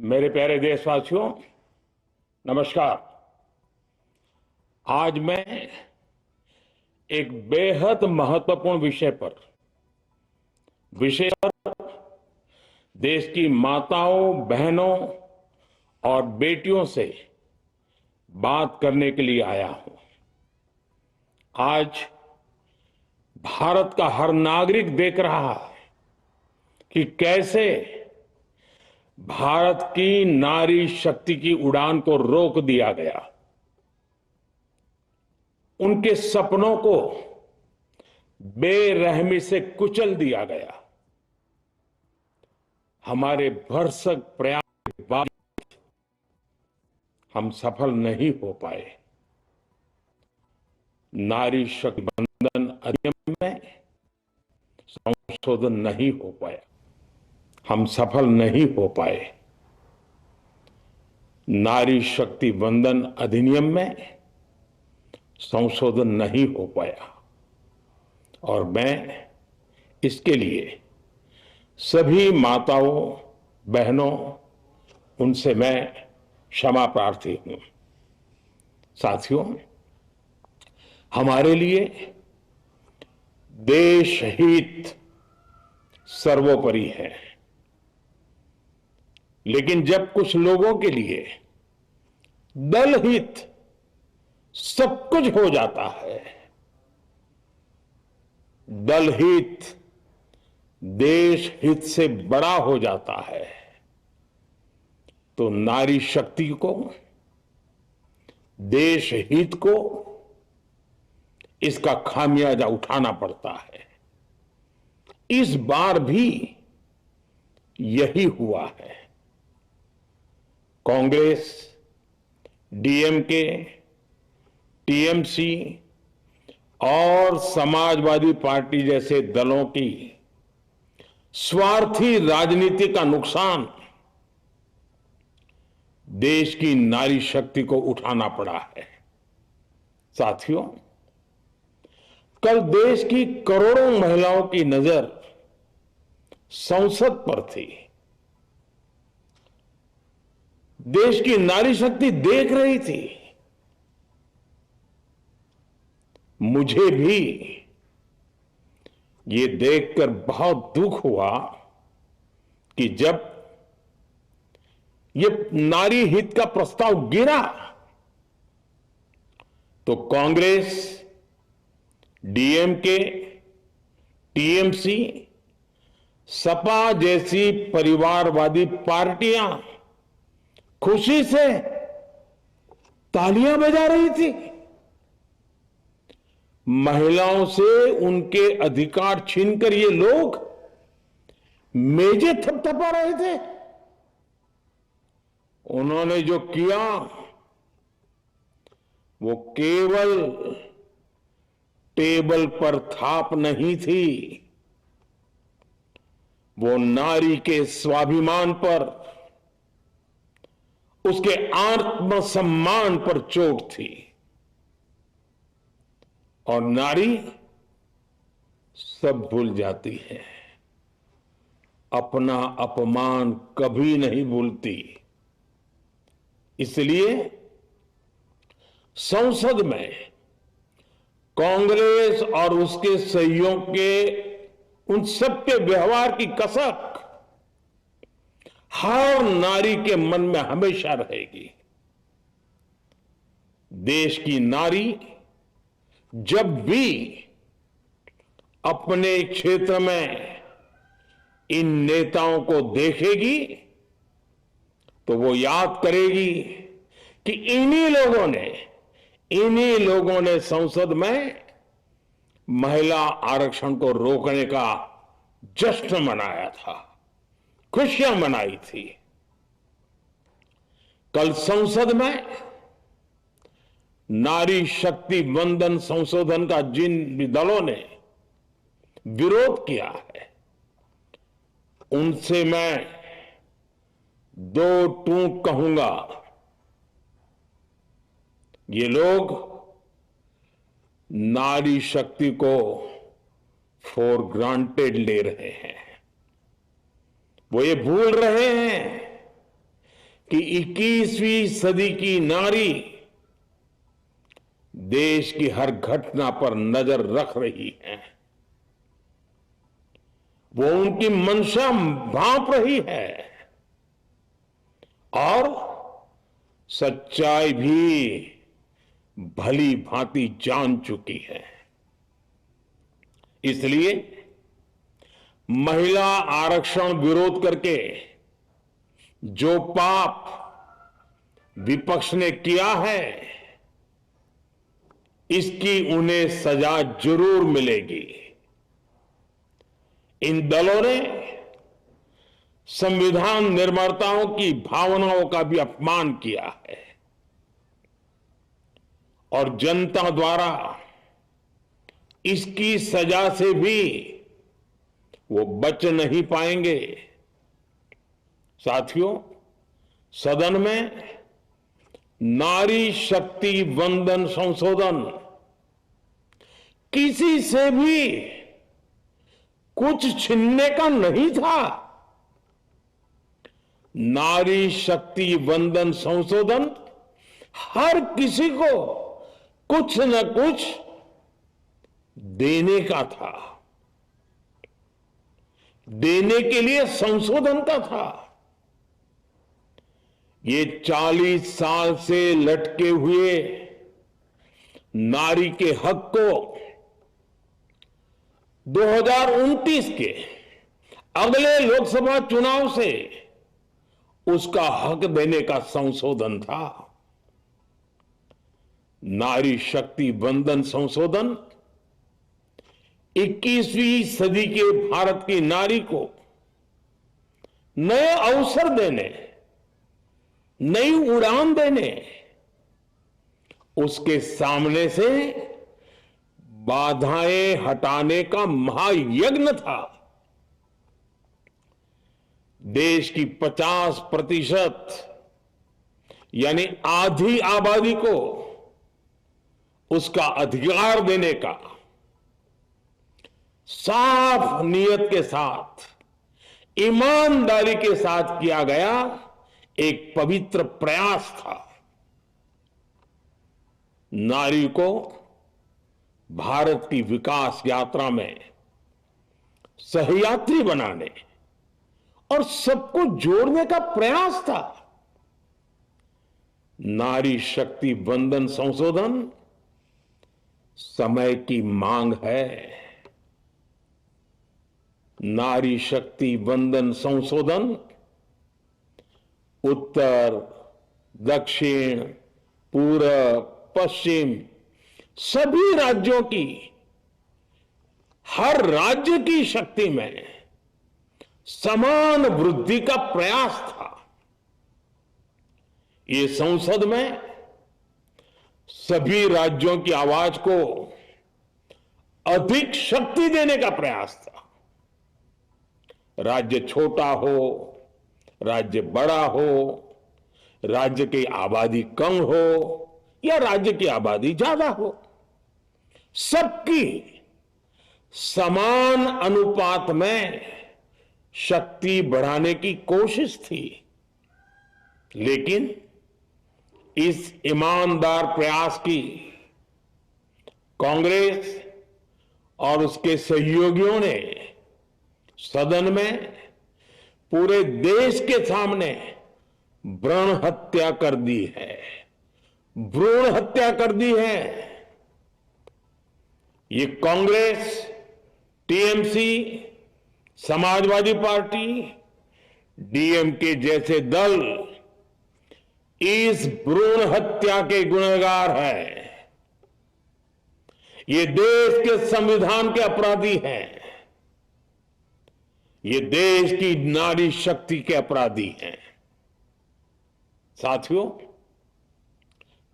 मेरे प्यारे देशवासियों, नमस्कार। आज मैं एक बेहद महत्वपूर्ण विषय पर देश की माताओं, बहनों और बेटियों से बात करने के लिए आया हूं। आज भारत का हर नागरिक देख रहा है कि कैसे भारत की नारी शक्ति की उड़ान को रोक दिया गया, उनके सपनों को बेरहमी से कुचल दिया गया। हमारे भरसक प्रयास के बाद हम सफल नहीं हो पाए। नारी शक्ति बंधन अधिनियम में संशोधन नहीं हो पाया, हम सफल नहीं हो पाए। नारी शक्ति बंधन अधिनियम में संशोधन नहीं हो पाया और मैं इसके लिए सभी माताओं, बहनों, उनसे मैं क्षमा प्रार्थी हूं। साथियों, हमारे लिए देश हित सर्वोपरि है, लेकिन जब कुछ लोगों के लिए दल हित सब कुछ हो जाता है, दल हित देश हित से बड़ा हो जाता है, तो नारी शक्ति को, देश हित को इसका खामियाजा उठाना पड़ता है। इस बार भी यही हुआ है। कांग्रेस, डीएमके, टीएमसी और समाजवादी पार्टी जैसे दलों की स्वार्थी राजनीति का नुकसान देश की नारी शक्ति को उठाना पड़ा है। साथियों, कल देश की करोड़ों महिलाओं की नजर संसद पर थी। देश की नारी शक्ति देख रही थी। मुझे भी ये देखकर बहुत दुख हुआ कि जब ये नारी हित का प्रस्ताव गिरा तो कांग्रेस, डीएमके, टीएमसी, सपा जैसी परिवारवादी पार्टियां खुशी से तालियां बजा रही थी। महिलाओं से उनके अधिकार छीनकर ये लोग मेजें थपथपा रहे थे। उन्होंने जो किया वो केवल टेबल पर थाप नहीं थी, वो नारी के स्वाभिमान पर, उसके आत्मसम्मान पर चोट थी। और नारी सब भूल जाती है, अपना अपमान कभी नहीं भूलती। इसलिए संसद में कांग्रेस और उसके सहयोग के उन सबके व्यवहार की कसक हर नारी के मन में हमेशा रहेगी। देश की नारी जब भी अपने क्षेत्र में इन नेताओं को देखेगी तो वो याद करेगी कि इन्हीं लोगों ने संसद में महिला आरक्षण को रोकने का जश्न मनाया था, खुशियां मनाई थी। कल संसद में नारी शक्ति वंदन संशोधन का जिन दलों ने विरोध किया है, उनसे मैं दो टूक कहूंगा। ये लोग नारी शक्ति को फॉर ग्रांटेड ले रहे हैं। वो ये भूल रहे हैं कि 21वीं सदी की नारी देश की हर घटना पर नजर रख रही है। वो उनकी मंशा भांप रही है और सच्चाई भी भली भांति जान चुकी है। इसलिए महिला आरक्षण विरोध करके जो पाप विपक्ष ने किया है, इसकी उन्हें सजा जरूर मिलेगी। इन दलों ने संविधान निर्माताओं की भावनाओं का भी अपमान किया है और जनता द्वारा इसकी सजा से भी वो बच नहीं पाएंगे। साथियों, सदन में नारी शक्ति वंदन संशोधन किसी से भी कुछ छीनने का नहीं था। नारी शक्ति वंदन संशोधन हर किसी को कुछ न कुछ देने का था, देने के लिए संशोधन का था। ये 40 साल से लटके हुए नारी के हक को 2029 के अगले लोकसभा चुनाव से उसका हक देने का संशोधन था। नारी शक्ति वंदन संशोधन 21वीं सदी के भारत की नारी को नए अवसर देने, नई उड़ान देने, उसके सामने से बाधाएं हटाने का महायज्ञ था। देश की 50% यानी आधी आबादी को उसका अधिकार देने का साफ नियत के साथ, ईमानदारी के साथ किया गया एक पवित्र प्रयास था। नारी को भारत की विकास यात्रा में सहयात्री बनाने और सबको जोड़ने का प्रयास था। नारी शक्ति वंदन संशोधन समय की मांग है। नारी शक्ति वंदन संशोधन उत्तर, दक्षिण, पूरब, पश्चिम सभी राज्यों की, हर राज्य की शक्ति में समान वृद्धि का प्रयास था। ये संसद में सभी राज्यों की आवाज को अधिक शक्ति देने का प्रयास था। राज्य छोटा हो, राज्य बड़ा हो, राज्य की आबादी कम हो या राज्य की आबादी ज्यादा हो, सबकी समान अनुपात में शक्ति बढ़ाने की कोशिश थी। लेकिन इस ईमानदार प्रयास की कांग्रेस और उसके सहयोगियों ने सदन में पूरे देश के सामने भ्रूण हत्या कर दी है, भ्रूण हत्या कर दी है। ये Congress, TMC, Samajwadi party, DMK जैसे दल इस भ्रूण हत्या के गुनहगार हैं। ये देश के संविधान के अपराधी हैं। ये देश की नारी शक्ति के अपराधी हैं। साथियों,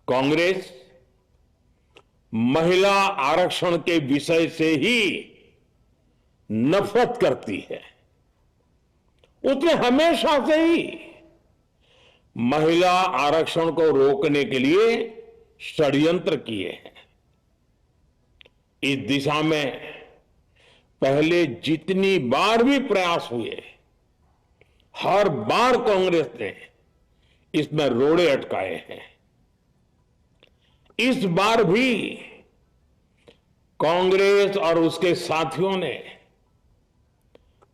कांग्रेस महिला आरक्षण के विषय से ही नफरत करती है। उसने हमेशा से ही महिला आरक्षण को रोकने के लिए षड्यंत्र किए हैं। इस दिशा में पहले जितनी बार भी प्रयास हुए, हर बार कांग्रेस ने इसमें रोड़े अटकाए हैं। इस बार भी कांग्रेस और उसके साथियों ने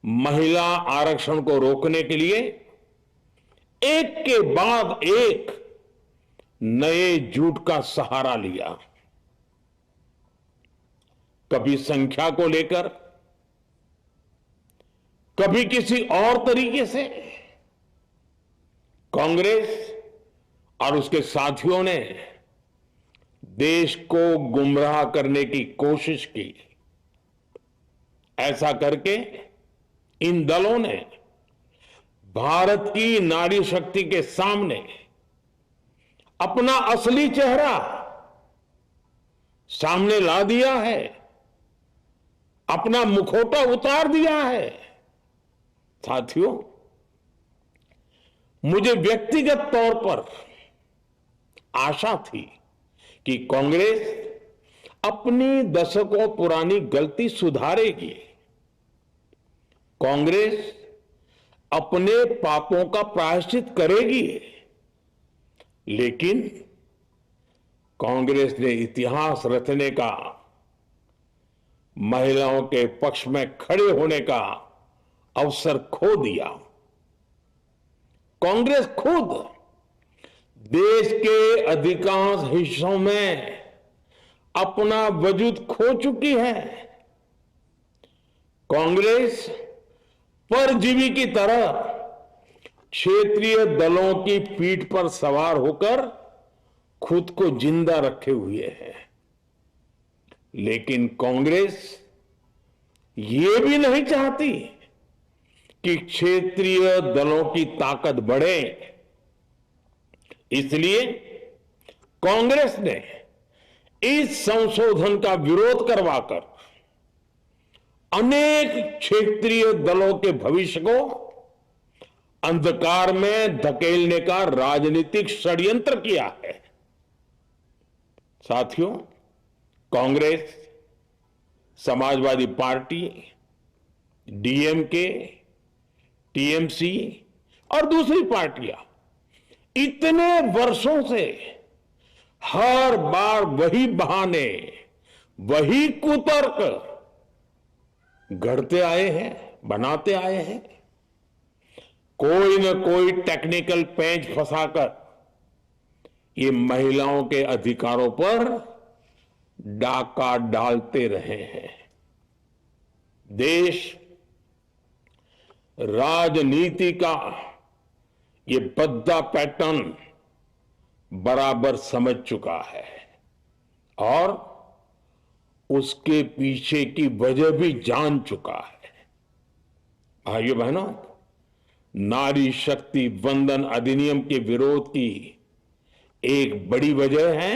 महिला आरक्षण को रोकने के लिए एक के बाद एक नए झूठ का सहारा लिया। कभी संख्या को लेकर, कभी किसी और तरीके से कांग्रेस और उसके साथियों ने देश को गुमराह करने की कोशिश की। ऐसा करके इन दलों ने भारत की नारी शक्ति के सामने अपना असली चेहरा सामने ला दिया है, अपना मुखौटा उतार दिया है। साथियों, मुझे व्यक्तिगत तौर पर आशा थी कि कांग्रेस अपनी दशकों पुरानी गलती सुधारेगी। कांग्रेस अपने पापों का प्रायश्चित करेगी। लेकिन कांग्रेस ने इतिहास रचने का, महिलाओं के पक्ष में खड़े होने का अवसर खो दिया। कांग्रेस खुद देश के अधिकांश हिस्सों में अपना वजूद खो चुकी है। कांग्रेस परजीवी की तरह क्षेत्रीय दलों की पीठ पर सवार होकर खुद को जिंदा रखे हुए है। लेकिन कांग्रेस ये भी नहीं चाहती कि क्षेत्रीय दलों की ताकत बढ़े। इसलिए कांग्रेस ने इस संशोधन का विरोध करवाकर अनेक क्षेत्रीय दलों के भविष्य को अंधकार में धकेलने का राजनीतिक षड्यंत्र किया है। साथियों, Congress, Samajwadi party, DMK, TMC और दूसरी पार्टियां इतने वर्षों से हर बार वही बहाने, वही कुतर्क गढ़ते आए हैं, बनाते आए हैं। कोई न कोई टेक्निकल पेंच फंसाकर ये महिलाओं के अधिकारों पर डाका डालते रहे हैं। देश राजनीति का ये भद्दा पैटर्न बराबर समझ चुका है और उसके पीछे की वजह भी जान चुका है। भाइयों बहनों, नारी शक्ति वंदन अधिनियम के विरोध की एक बड़ी वजह है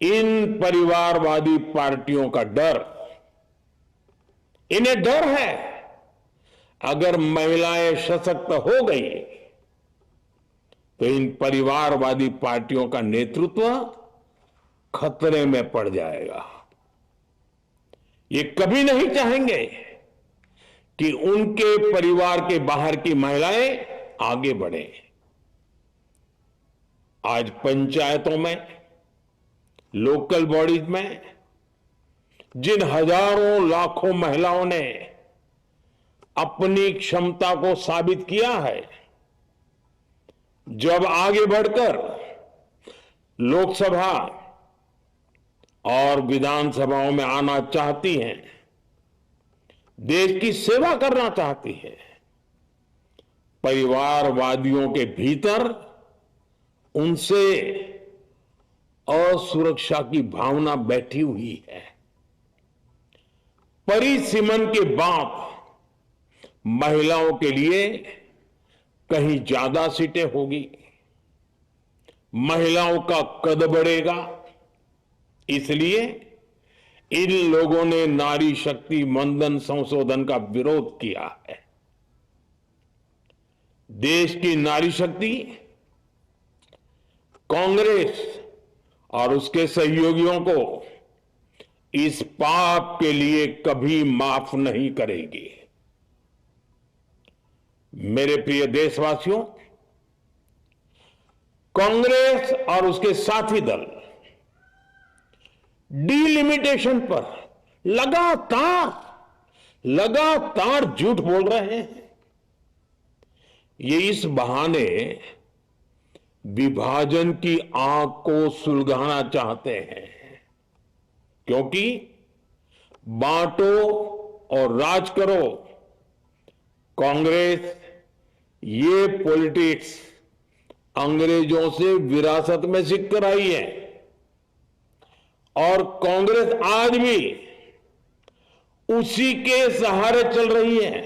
इन परिवारवादी पार्टियों का डर। इन्हें डर है अगर महिलाएं सशक्त हो गई तो इन परिवारवादी पार्टियों का नेतृत्व खतरे में पड़ जाएगा। ये कभी नहीं चाहेंगे कि उनके परिवार के बाहर की महिलाएं आगे बढ़े। आज पंचायतों में, लोकल बॉडीज में जिन हजारों लाखों महिलाओं ने अपनी क्षमता को साबित किया है, जब आगे बढ़कर लोकसभा और विधानसभाओं में आना चाहती हैं, देश की सेवा करना चाहती है, परिवारवादियों के भीतर उनसे असुरक्षा की भावना बैठी हुई है। परिसीमन के बाद महिलाओं के लिए कहीं ज्यादा सीटें होगी, महिलाओं का कद बढ़ेगा। इसलिए इन लोगों ने नारी शक्ति वंदन संशोधन का विरोध किया है। देश की नारी शक्ति कांग्रेस और उसके सहयोगियों को इस पाप के लिए कभी माफ नहीं करेगी। मेरे प्रिय देशवासियों, कांग्रेस और उसके साथी दल डीलिमिटेशन पर लगातार लगातार झूठ बोल रहे हैं। ये इस बहाने विभाजन की आग को सुलगाना चाहते हैं, क्योंकि बांटो और राज करो, कांग्रेस ये पॉलिटिक्स अंग्रेजों से विरासत में सीख कर आई है और कांग्रेस आज भी उसी के सहारे चल रही है।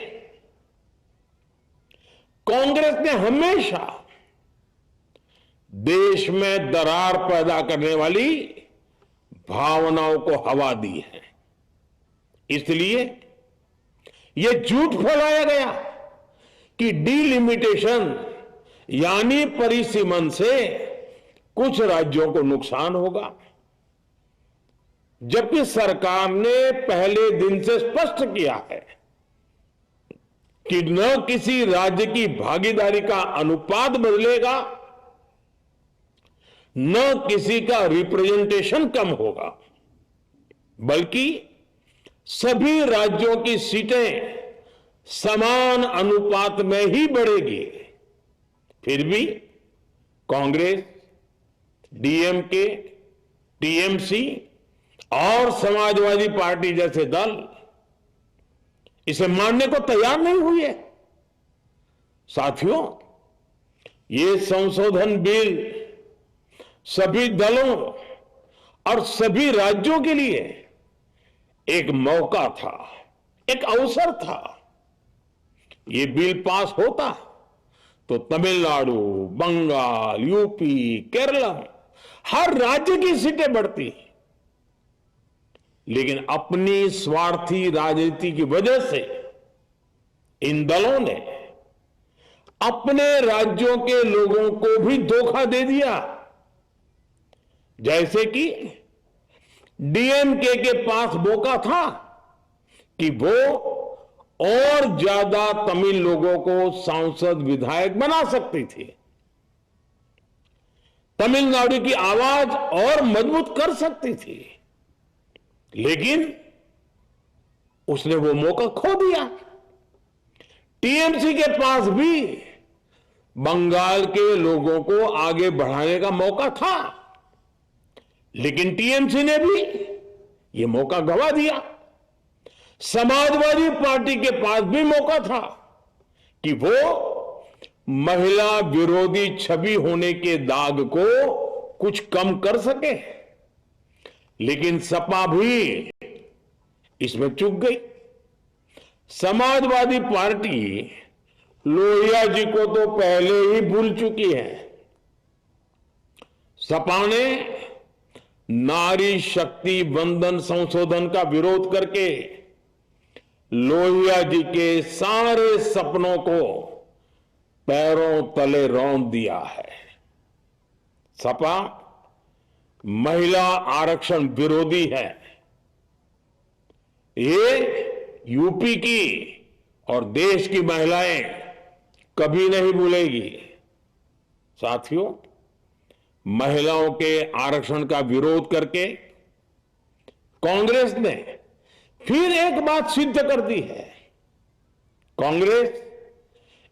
कांग्रेस ने हमेशा देश में दरार पैदा करने वाली भावनाओं को हवा दी है। इसलिए यह झूठ फैलाया गया कि डीलिमिटेशन यानी परिसीमन से कुछ राज्यों को नुकसान होगा, जबकि सरकार ने पहले दिन से स्पष्ट किया है कि न किसी राज्य की भागीदारी का अनुपात बदलेगा, न किसी का रिप्रेजेंटेशन कम होगा, बल्कि सभी राज्यों की सीटें समान अनुपात में ही बढ़ेगी। फिर भी कांग्रेस, डीएमके, टीएमसी और समाजवादी पार्टी जैसे दल इसे मानने को तैयार नहीं हुई है। साथियों, ये संशोधन बिल सभी दलों और सभी राज्यों के लिए एक मौका था, एक अवसर था। ये बिल पास होता तो तमिलनाडु, बंगाल, यूपी, केरला हर राज्य की सीटें बढ़ती, लेकिन अपनी स्वार्थी राजनीति की वजह से इन दलों ने अपने राज्यों के लोगों को भी धोखा दे दिया। जैसे कि डीएमके के पास मौका था कि वो और ज्यादा तमिल लोगों को सांसद विधायक बना सकती थी, तमिलनाडु की आवाज और मजबूत कर सकती थी, लेकिन उसने वो मौका खो दिया। टीएमसी के पास भी बंगाल के लोगों को आगे बढ़ाने का मौका था, लेकिन टीएमसी ने भी ये मौका गंवा दिया। समाजवादी पार्टी के पास भी मौका था कि वो महिला विरोधी छवि होने के दाग को कुछ कम कर सके, लेकिन सपा भी इसमें चूक गई। समाजवादी पार्टी लोहिया जी को तो पहले ही भूल चुकी है। सपा ने नारी शक्ति वंदन संशोधन का विरोध करके लोहिया जी के सारे सपनों को पैरों तले रौंद दिया है। सपा महिला आरक्षण विरोधी है। ये यूपी की और देश की महिलाएं कभी नहीं भूलेगी। साथियों, महिलाओं के आरक्षण का विरोध करके कांग्रेस ने फिर एक बात सिद्ध कर दी है। कांग्रेस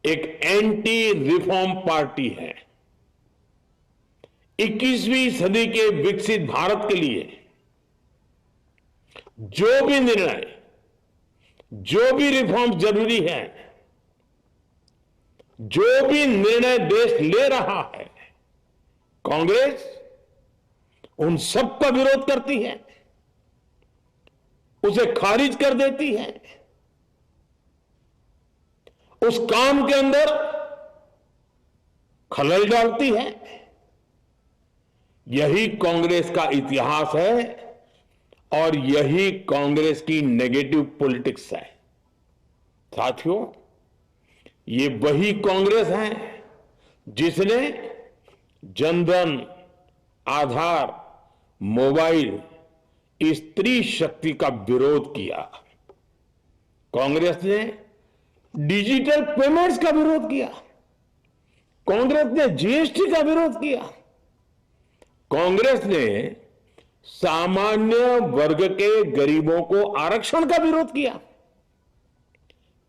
एक एंटी रिफॉर्म पार्टी है। 21वीं सदी के विकसित भारत के लिए जो भी निर्णय, जो भी रिफॉर्म जरूरी है, जो भी निर्णय देश ले रहा है, कांग्रेस उन सब का विरोध करती है, उसे खारिज कर देती है, उस काम के अंदर खलल डालती है। यही कांग्रेस का इतिहास है और यही कांग्रेस की नेगेटिव पॉलिटिक्स है। साथियों, ये वही कांग्रेस है जिसने जनधन, आधार, मोबाइल, स्त्री शक्ति का विरोध किया। कांग्रेस ने डिजिटल पेमेंट्स का विरोध किया। कांग्रेस ने जीएसटी का विरोध किया। कांग्रेस ने सामान्य वर्ग के गरीबों को आरक्षण का विरोध किया।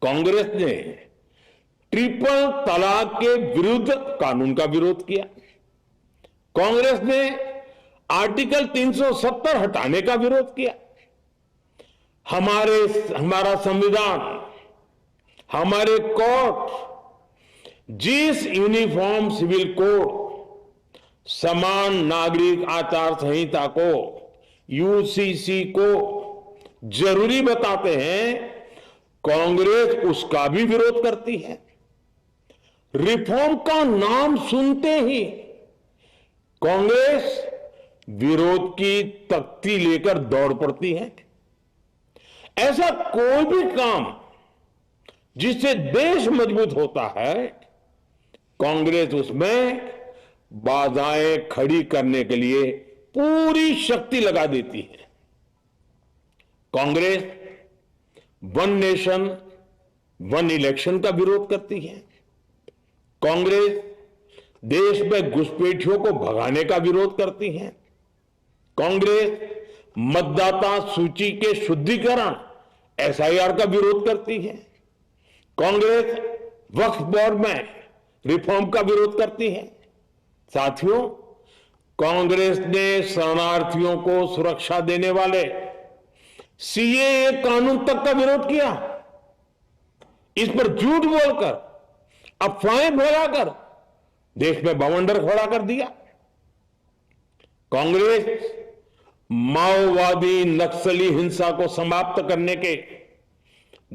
कांग्रेस ने ट्रिपल तलाक के विरुद्ध कानून का विरोध किया। कांग्रेस ने आर्टिकल 370 हटाने का विरोध किया। हमारा संविधान, हमारे कोर्ट जिस यूनिफॉर्म सिविल कोड, समान नागरिक आचार संहिता को, यूसीसी को जरूरी बताते हैं, कांग्रेस उसका भी विरोध करती है। रिफॉर्म का नाम सुनते ही कांग्रेस विरोध की तख्ती लेकर दौड़ पड़ती है। ऐसा कोई भी काम जिससे देश मजबूत होता है, कांग्रेस उसमें बाधाएं खड़ी करने के लिए पूरी शक्ति लगा देती है। Congress one nation one election का विरोध करती है। कांग्रेस देश में घुसपैठियों को भगाने का विरोध करती है। कांग्रेस मतदाता सूची के शुद्धिकरण एसआईआर का विरोध करती है। कांग्रेस वक्फ बोर्ड में रिफॉर्म का विरोध करती है। साथियों, कांग्रेस ने शरणार्थियों को सुरक्षा देने वाले सीएए कानून तक का विरोध किया। इस पर झूठ बोलकर, अफवाहें फैलाकर देश में बवंडर खड़ा कर दिया। कांग्रेस माओवादी नक्सली हिंसा को समाप्त करने के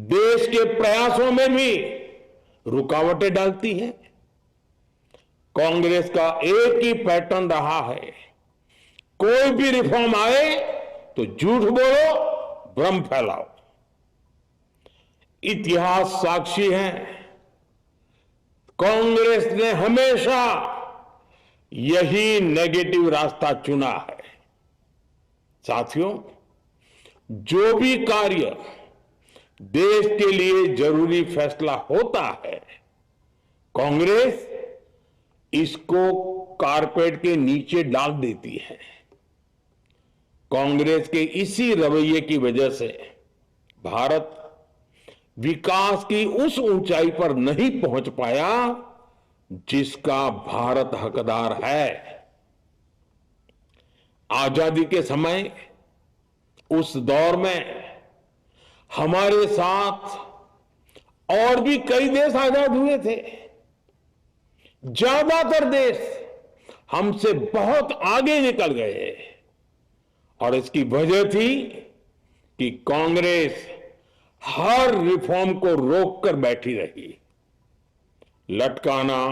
देश के प्रयासों में भी रुकावटें डालती है। कांग्रेस का एक ही पैटर्न रहा है, कोई भी रिफॉर्म आए तो झूठ बोलो, भ्रम फैलाओ। इतिहास साक्षी है, कांग्रेस ने हमेशा यही नेगेटिव रास्ता चुना है। साथियों, जो भी कार्य देश के लिए जरूरी फैसला होता है, कांग्रेस इसको कारपेट के नीचे डाल देती है। कांग्रेस के इसी रवैये की वजह से भारत विकास की उस ऊंचाई पर नहीं पहुंच पाया जिसका भारत हकदार है। आजादी के समय उस दौर में हमारे साथ और भी कई देश आजाद हुए थे। ज्यादातर देश हमसे बहुत आगे निकल गए और इसकी वजह थी कि कांग्रेस हर रिफॉर्म को रोककर बैठी रही। लटकाना,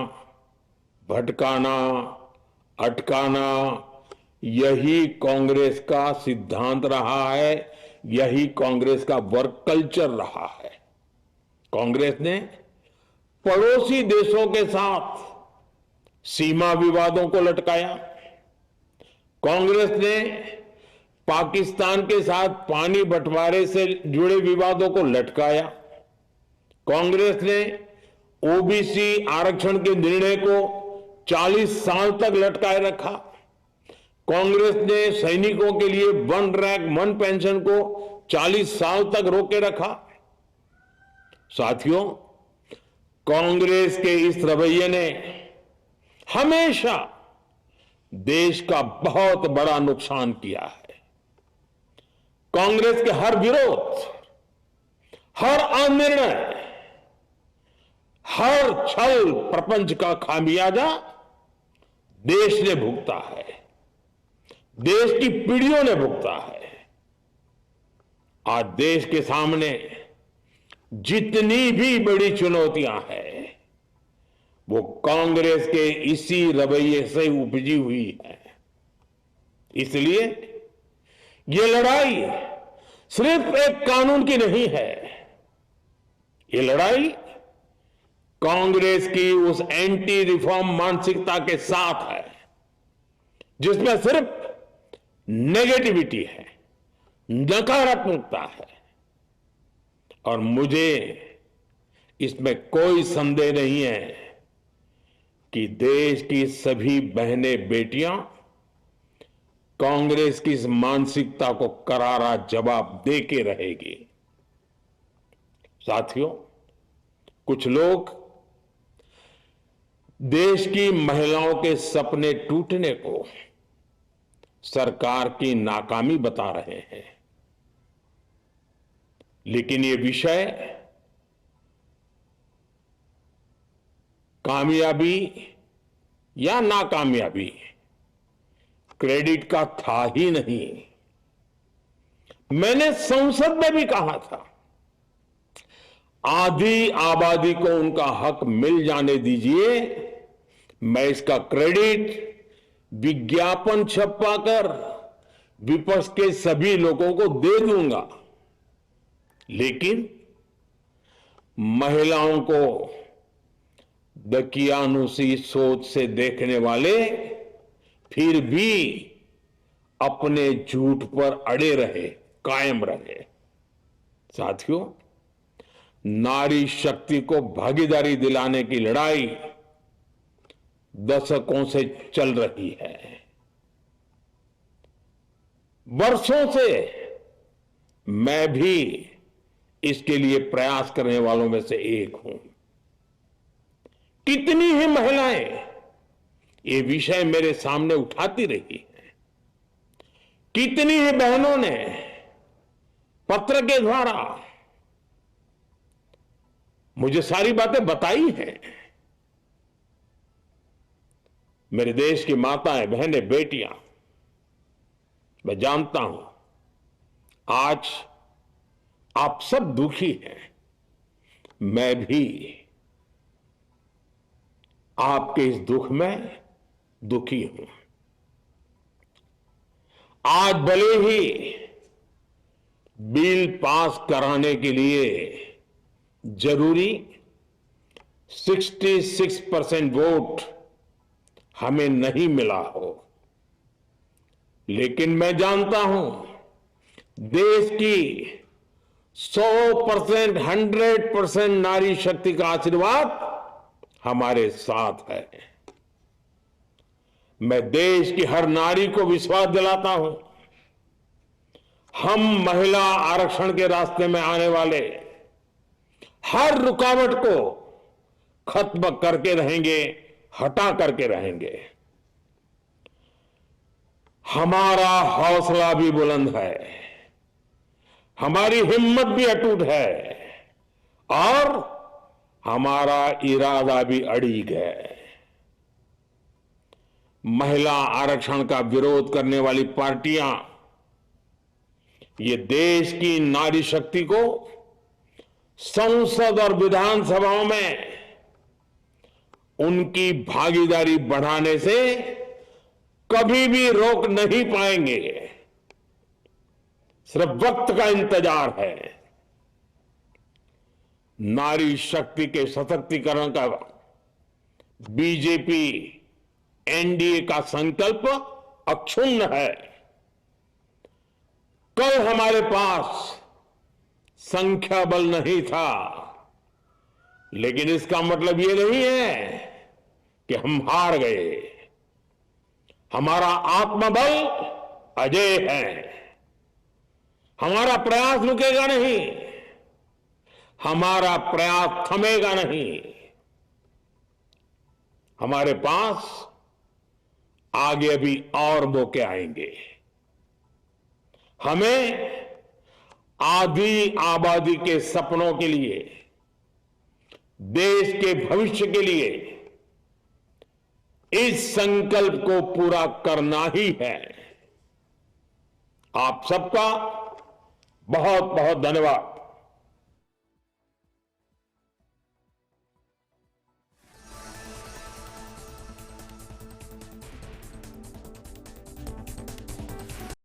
भटकाना, अटकाना, यही कांग्रेस का सिद्धांत रहा है, यही कांग्रेस का वर्क कल्चर रहा है। कांग्रेस ने पड़ोसी देशों के साथ सीमा विवादों को लटकाया। कांग्रेस ने पाकिस्तान के साथ पानी बंटवारे से जुड़े विवादों को लटकाया। कांग्रेस ने ओबीसी आरक्षण के निर्णय को 40 साल तक लटकाए रखा। कांग्रेस ने सैनिकों के लिए वन रैंक वन पेंशन को 40 साल तक रोके रखा। साथियों, कांग्रेस के इस रवैये ने हमेशा देश का बहुत बड़ा नुकसान किया है। कांग्रेस के हर विरोध, हर अनिर्णय, हर छल प्रपंच का खामियाजा देश ने भुगता है, देश की पीढ़ियों ने भुगता है। आज देश के सामने जितनी भी बड़ी चुनौतियां हैं, वो कांग्रेस के इसी रवैये से उपजी हुई है। इसलिए ये लड़ाई सिर्फ एक कानून की नहीं है, ये लड़ाई कांग्रेस की उस एंटी रिफॉर्म मानसिकता के साथ है जिसमें सिर्फ नेगेटिविटी है, नकारात्मकता है। और मुझे इसमें कोई संदेह नहीं है कि देश की सभी बहनें बेटियां कांग्रेस की इस मानसिकता को करारा जवाब दे के रहेगी। साथियों, कुछ लोग देश की महिलाओं के सपने टूटने को सरकार की नाकामी बता रहे हैं, लेकिन ये विषय कामयाबी या नाकामयाबी क्रेडिट का था ही नहीं। मैंने संसद में भी कहा था, आधी आबादी को उनका हक मिल जाने दीजिए, मैं इसका क्रेडिट विज्ञापन छपवाकर विपक्ष के सभी लोगों को दे दूंगा, लेकिन महिलाओं को दकियानुसी सोच से देखने वाले फिर भी अपने झूठ पर अड़े रहे, कायम रहे। साथियों, नारी शक्ति को भागीदारी दिलाने की लड़ाई दशकों से चल रही है। वर्षों से मैं भी इसके लिए प्रयास करने वालों में से एक हूं। कितनी ही महिलाएं ये विषय मेरे सामने उठाती रही हैं, कितनी ही बहनों ने पत्र के द्वारा मुझे सारी बातें बताई हैं। मेरे देश की माताएं, बहनें, बेटियां, मैं जानता हूं आज आप सब दुखी हैं, मैं भी आपके इस दुख में दुखी हूं। आज भले ही बिल पास कराने के लिए जरूरी 66% वोट हमें नहीं मिला हो, लेकिन मैं जानता हूं देश की 100%, 100% नारी शक्ति का आशीर्वाद हमारे साथ है। मैं देश की हर नारी को विश्वास दिलाता हूं, हम महिला आरक्षण के रास्ते में आने वाले हर रुकावट को खत्म करके रहेंगे, हटा करके रहेंगे। हमारा हौसला भी बुलंद है, हमारी हिम्मत भी अटूट है और हमारा इरादा भी अड़िग है। महिला आरक्षण का विरोध करने वाली पार्टियां ये देश की नारी शक्ति को संसद और विधानसभाओं में उनकी भागीदारी बढ़ाने से कभी भी रोक नहीं पाएंगे। सिर्फ वक्त का इंतजार है। नारी शक्ति के सशक्तिकरण का बीजेपी एनडीए का संकल्प अक्षुण्ण है। कल हमारे पास संख्या बल नहीं था, लेकिन इसका मतलब ये नहीं है कि हम हार गए। हमारा आत्मबल अजय है। हमारा प्रयास रुकेगा नहीं, हमारा प्रयास थमेगा नहीं। हमारे पास आगे भी और मौके आएंगे। हमें आधी आबादी के सपनों के लिए, देश के भविष्य के लिए इस संकल्प को पूरा करना ही है। आप सबका बहुत बहुत धन्यवाद।